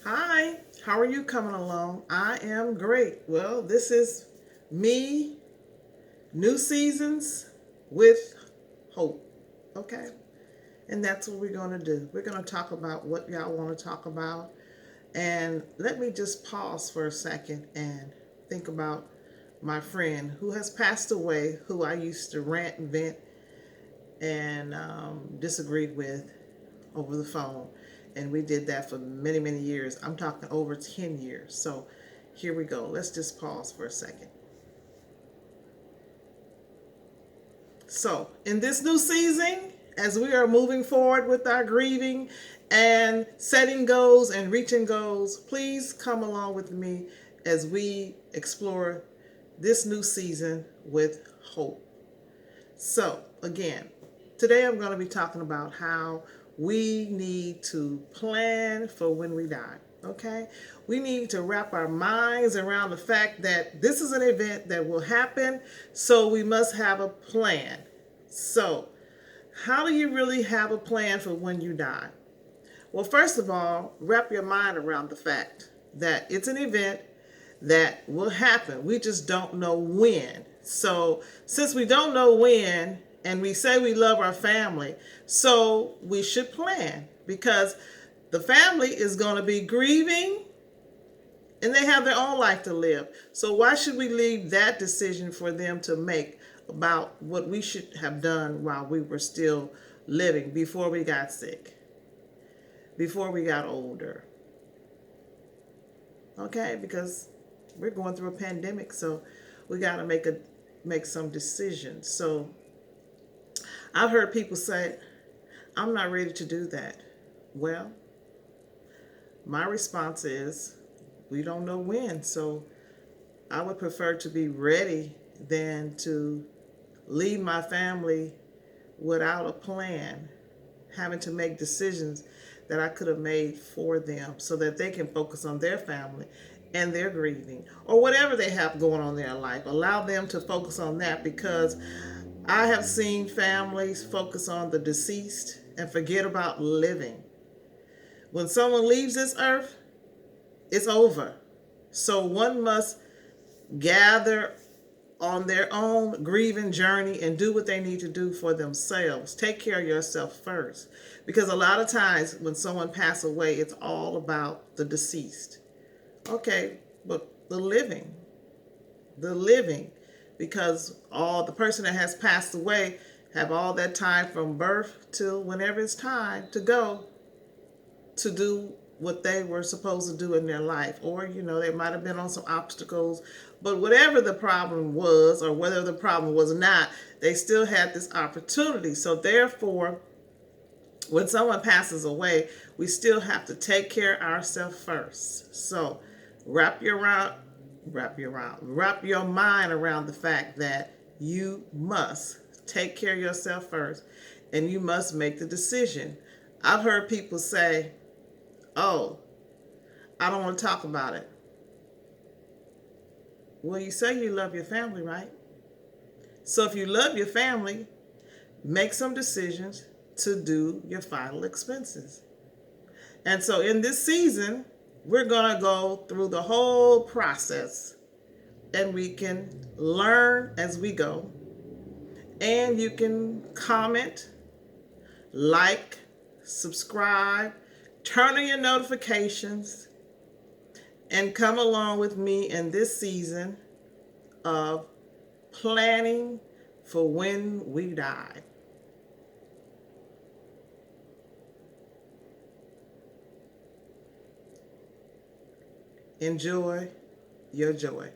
Hi, how are you coming along? I am great. Well, this is me, new seasons with hope. Okay? And that's what we're going to do. We're going to talk about what y'all want to talk about. And let me just pause for a second and think about my friend who has passed away, who I used to rant, vent, and disagreed with over the phone. And we did that for many, many years. I'm talking over 10 years. So here we go. Let's just pause for a second. So, in this new season, as we are moving forward with our grieving and setting goals and reaching goals, please come along with me as we explore this new season with hope. So, again, today I'm going to be talking about how we need to plan for when we die. Okay? We need to wrap our minds around the fact that this is an event that will happen, so we must have a plan. So, how do you really have a plan for when you die? Well, first of all, wrap your mind around the fact that it's an event that will happen. We just don't know when. So, since we don't know when, and we say we love our family, so we should plan because the family is going to be grieving and they have their own life to live. So, why should we leave that decision for them to make about what we should have done while we were still living before we got sick, before we got older? Okay, because we're going through a pandemic, so we got to make some decisions. So I've heard people say, "I'm not ready to do that." Well, my response is, we don't know when. So I would prefer to be ready than to leave my family without a plan, having to make decisions that I could have made for them so that they can focus on their family and their grieving or whatever they have going on in their life. Allow them to focus on that because I have seen families focus on the deceased and forget about living. When someone leaves this earth, it's over. So one must gather on their own grieving journey and do what they need to do for themselves. Take care of yourself first. Because a lot of times when someone passes away, it's all about the deceased. Okay, but the living, because all the person that has passed away have all that time from birth till whenever it's time to go to do what they were supposed to do in their life. Or, they might have been on some obstacles, but whatever the problem was, or whether the problem was not, they still had this opportunity. So therefore, when someone passes away, we still have to take care of ourselves first. So wrap your mind around the fact that you must take care of yourself first and you must make the decision. I've heard people say, "Oh, I don't want to talk about it." Well, you say you love your family, right? So if you love your family, make some decisions to do your final expenses. And so in this season, we're going to go through the whole process and we can learn as we go. And you can comment, like, subscribe, turn on your notifications, and come along with me in this season of planning for when we die. Enjoy your joy.